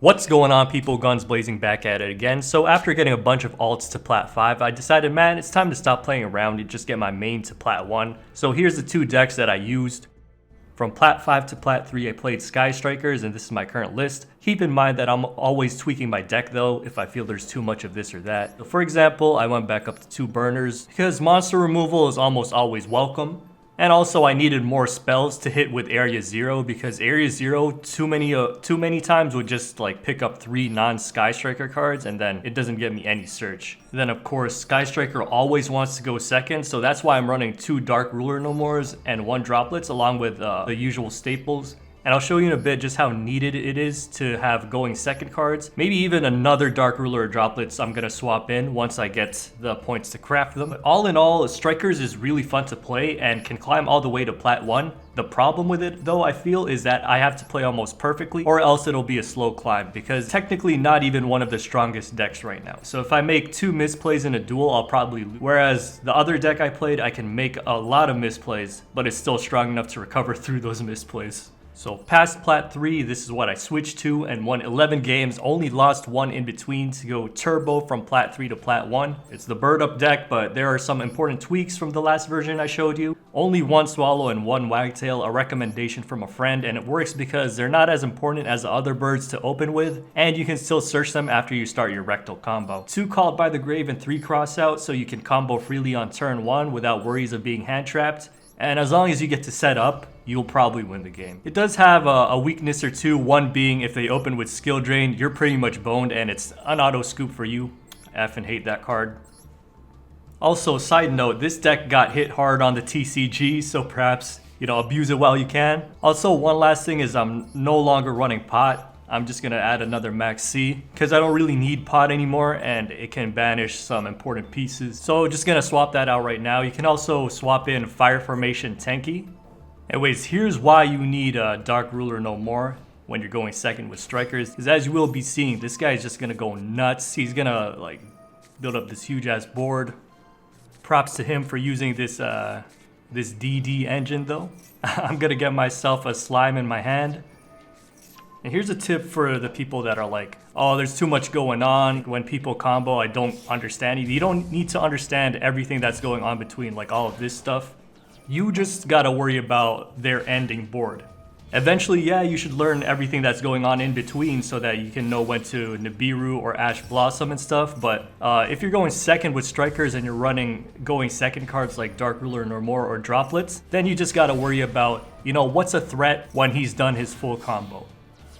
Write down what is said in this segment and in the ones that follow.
What's going on, people? Guns blazing back at it again. So after getting a bunch of alts to Plat 5, I decided, man, it's time to stop playing around and just get my main to Plat 1. So here's the two decks that I used. From Plat 5 to Plat 3, I played Sky Strikers, and this is my current list. Keep in mind that I'm always tweaking my deck though, if I feel there's too much of this or that. So for example, I went back up to 2 burners, because monster removal is almost always welcome. And also I needed more spells to hit with Area 0, because Area 0 too many times would just like pick up 3 non-Sky Striker cards, and then it doesn't get me any search. And then of course Sky Striker always wants to go second, so that's why I'm running 2 Dark Ruler No Mores and 1 Droplets along with the usual staples. And I'll show you in a bit just how needed it is to have going second cards. Maybe even another Dark Ruler or Droplets I'm going to swap in once I get the points to craft them. But all in all, Strikers is really fun to play and can climb all the way to Plat 1. The problem with it though, I feel, is that I have to play almost perfectly or else it'll be a slow climb, because technically not even one of the strongest decks right now. So if I make 2 misplays in a duel, I'll probably lose. Whereas the other deck I played, I can make a lot of misplays, but it's still strong enough to recover through those misplays. So past Plat 3, this is what I switched to and won 11 games, only lost 1 in between to go turbo from Plat 3 to Plat 1. It's the bird up deck, but there are some important tweaks from the last version I showed you. Only 1 swallow and 1 wagtail, a recommendation from a friend, and it works because they're not as important as the other birds to open with, and you can still search them after you start your rectal combo. 2 called by the grave and 3 cross out, so you can combo freely on turn 1 without worries of being hand trapped. And as long as you get to set up, you'll probably win the game. It does have a weakness or two, one being if they open with skill drain, you're pretty much boned and it's an auto scoop for you. I effing hate that card. Also, side note, this deck got hit hard on the TCG, so perhaps, abuse it while you can. Also, one last thing is I'm no longer running pot. I'm just gonna add another max C because I don't really need pot anymore and it can banish some important pieces. So just gonna swap that out right now. You can also swap in Fire Formation Tenki. Anyways, here's why you need a Dark Ruler No More when you're going second with Strikers. Because as you will be seeing, this guy is just gonna go nuts. He's gonna like build up this huge ass board. Props to him for using this this DD engine though. I'm gonna get myself a slime in my hand. And here's a tip for the people that are like, oh, there's too much going on. When people combo, I don't understand. You don't need to understand everything that's going on between like all of this stuff. You just gotta worry about their ending board. Eventually, yeah, you should learn everything that's going on in between so that you can know when to Nibiru or Ash Blossom and stuff. But if you're going second with Strikers and you're running going second cards like Dark Ruler No More or Droplets, then you just gotta worry about, what's a threat when he's done his full combo.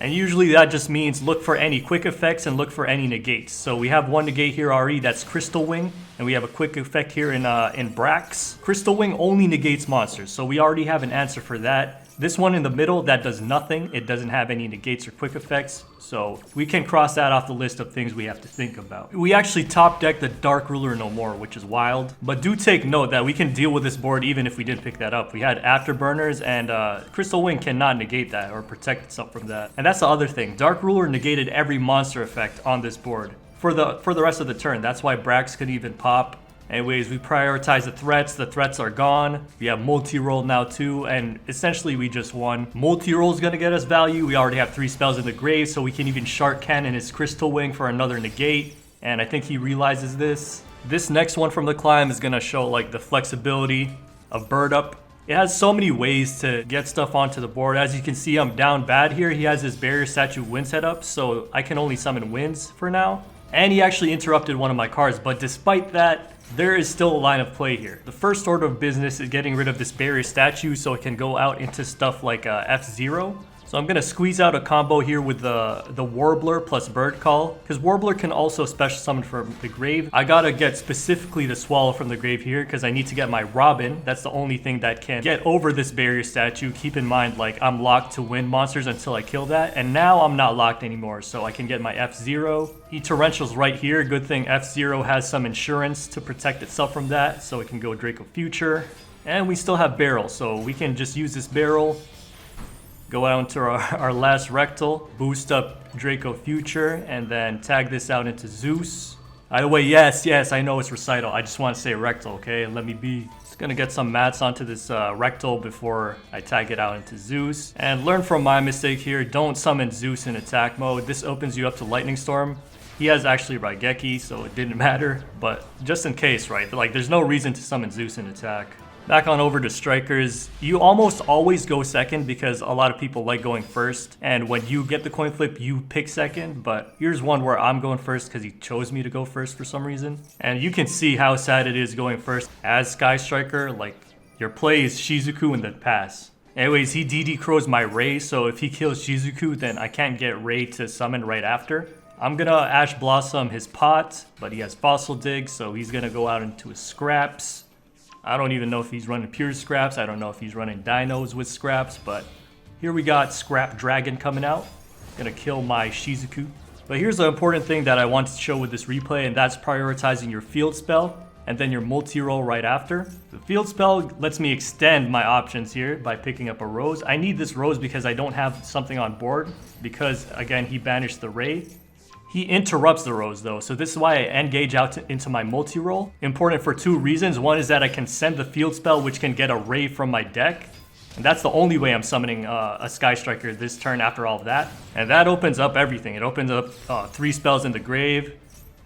And usually that just means look for any quick effects and look for any negates. So we have 1 negate here already, that's Crystal Wing. And we have a quick effect here in Brax. Crystal Wing only negates monsters, so we already have an answer for that. This one in the middle, that does nothing. It doesn't have any negates or quick effects. So we can cross that off the list of things we have to think about. We actually top deck the Dark Ruler No More, which is wild. But do take note that we can deal with this board even if we didn't pick that up. We had Afterburners and Crystal Wing cannot negate that or protect itself from that. And that's the other thing. Dark Ruler negated every monster effect on this board for the rest of the turn. That's why Brax could even pop. Anyways, we prioritize the threats. The threats are gone. We have multi-roll now too, and essentially we just won. Multi-roll is gonna get us value. We already have 3 spells in the grave, so we can even Shark Cannon his Crystal Wing for another negate. And I think he realizes this. This next one from the climb is gonna show like the flexibility of Bird Up. It has so many ways to get stuff onto the board. As you can see, I'm down bad here. He has his Barrier Statue Wind set up, so I can only summon winds for now. And he actually interrupted one of my cards, but despite that, there is still a line of play here. The first order of business is getting rid of this Barrier Statue so it can go out into stuff like F-Zero. So I'm gonna squeeze out a combo here with the Warbler plus Bird Call, because Warbler can also special summon from the grave. I gotta get specifically the Swallow from the grave here because I need to get my Robin. That's the only thing that can get over this Barrier Statue. Keep in mind, like, I'm locked to win monsters until I kill that, and now I'm not locked anymore, so I can get my F-Zero. He Torrential's right here. Good thing F-Zero has some insurance to protect itself from that, so it can go Draco Future. And we still have Barrel, so we can just use this Barrel. Go out into our last rectal, boost up Draco Future, and then tag this out into Zeus. By the way, yes, I know it's recital. I just want to say rectal, okay? Let me be. Gonna get some mats onto this rectal before I tag it out into Zeus. And learn from my mistake here, don't summon Zeus in attack mode. This opens you up to Lightning Storm. He has actually Raigeki, so it didn't matter. But just in case, right? Like, there's no reason to summon Zeus in attack. Back on over to strikers. You almost always go second because a lot of people like going first. And when you get the coin flip, you pick second. But here's one where I'm going first because he chose me to go first for some reason. And you can see how sad it is going first. As Sky Striker, like, your play is Shizuku and then pass. Anyways, he DD Crows my Ray, so if he kills Shizuku, then I can't get Ray to summon right after. I'm gonna Ash Blossom his pot, but he has Fossil Dig, so he's gonna go out into his scraps. I don't even know if he's running pure scraps. I don't know if he's running dinos with scraps, but here we got Scrap Dragon coming out. Gonna kill my Shizuku. But here's the important thing that I wanted to show with this replay, and that's prioritizing your field spell and then your multi-roll right after. The field spell lets me extend my options here by picking up a rose. I need this rose because I don't have something on board because, again, he banished the Ray. He interrupts the rose though, so this is why I engage out into my multi-roll. Important for two reasons. One is that I can send the field spell, which can get a Ray from my deck. And that's the only way I'm summoning a Sky Striker this turn after all of that. And that opens up everything. It opens up 3 spells in the grave.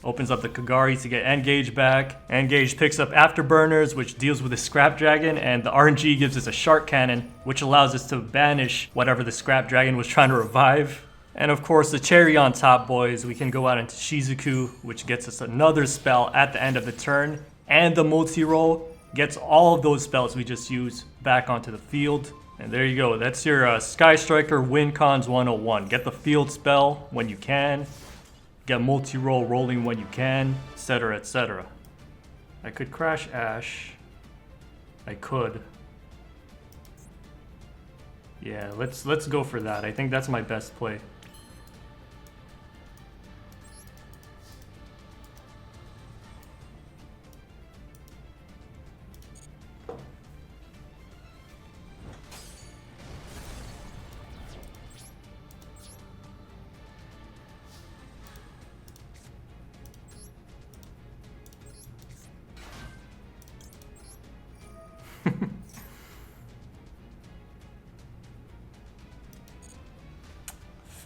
Opens up the Kagari to get Engage back. Engage picks up Afterburners, which deals with the Scrap Dragon. And the RNG gives us a Shark Cannon, which allows us to banish whatever the Scrap Dragon was trying to revive. And of course, the cherry on top, boys, we can go out into Shizuku, which gets us another spell at the end of the turn. And the multi-roll gets all of those spells we just used back onto the field. And there you go. That's your Sky Striker Win Cons 101. Get the field spell when you can. Get multi-roll rolling when you can, etc., etc. I could crash Ash. I could. Yeah, let's go for that. I think that's my best play.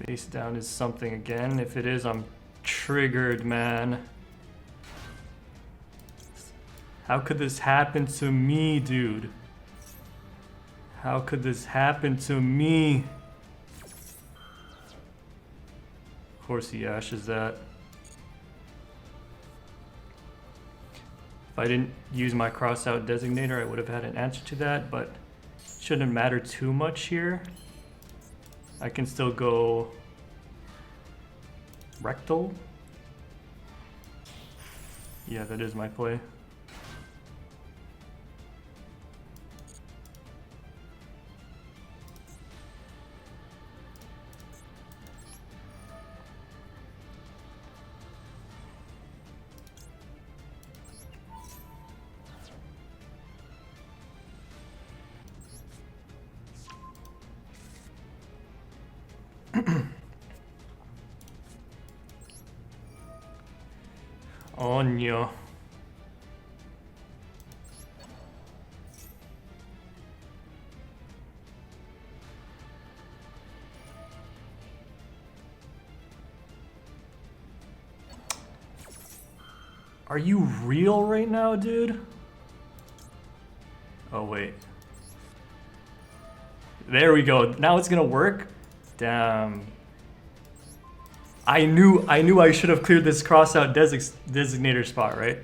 Face down is something again. If it is, I'm triggered, man. How could this happen to me, dude? How could this happen to me? Of course he ashes that. If I didn't use my cross-out designator, I would have had an answer to that, but it shouldn't matter too much here. I can still go rectal. Yeah, that is my play. Onyo. Are you real right now, dude? Oh, wait. There we go. Now it's gonna work? Damn. I knew I should have cleared this cross-out designator spot, right?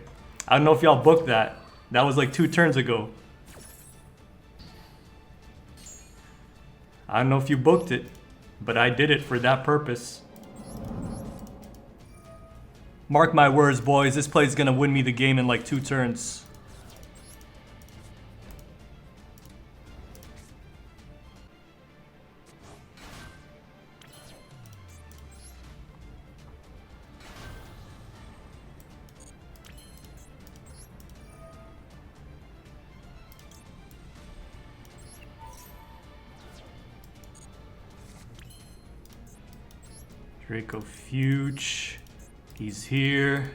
I don't know if y'all booked that. That was like 2 turns ago. I don't know if you booked it, but I did it for that purpose. Mark my words, boys. This play's gonna win me the game in like 2 turns. Draco Fuge, he's here.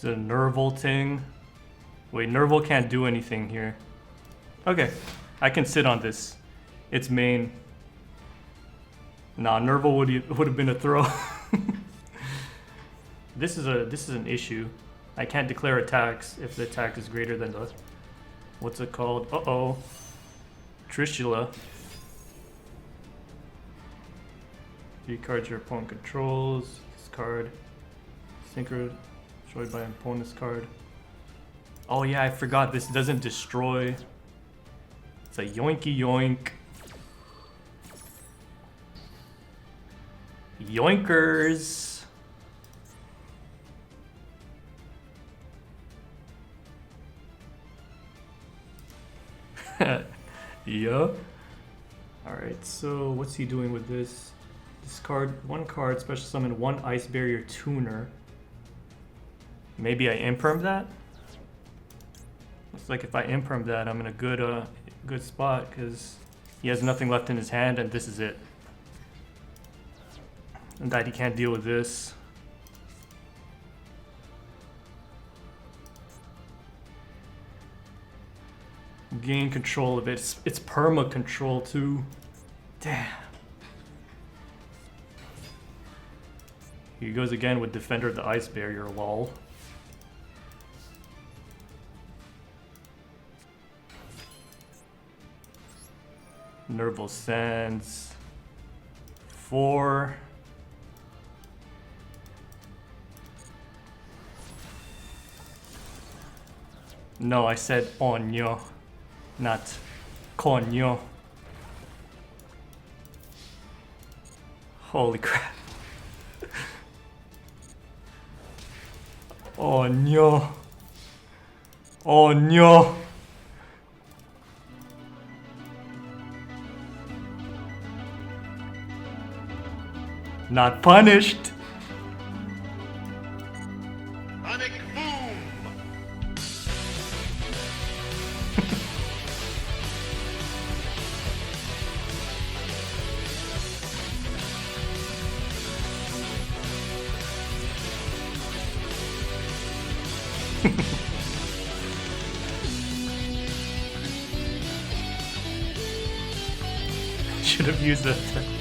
It's a Nerval thing. Wait, Nerval can't do anything here. Okay, I can sit on this. It's main. Nah, Nerval would have been a throw. This is an issue. I can't declare attacks if the attack is greater than the, what's it called? Uh-oh. Trishula. 3 cards your opponent controls. Discard. Synchro destroyed by an opponent's card. Oh yeah, I forgot this doesn't destroy. It's a yoinky yoink. Yoinkers. Yeah. Alright, so what's he doing with this? Discard 1 card, special summon 1 Ice Barrier Tuner. Maybe I imperm that? Looks like if I imperm that, I'm in a good spot because he has nothing left in his hand and this is it. And that he can't deal with this. Gain control of it. It's perma control too. Damn. He goes again with Defender of the Ice Barrier, lol. Nerval Sands. 4. No, I said onyo, not konyo. Holy crap. Onyo. Onyo. Not punished. Sonic boom. Should have used that.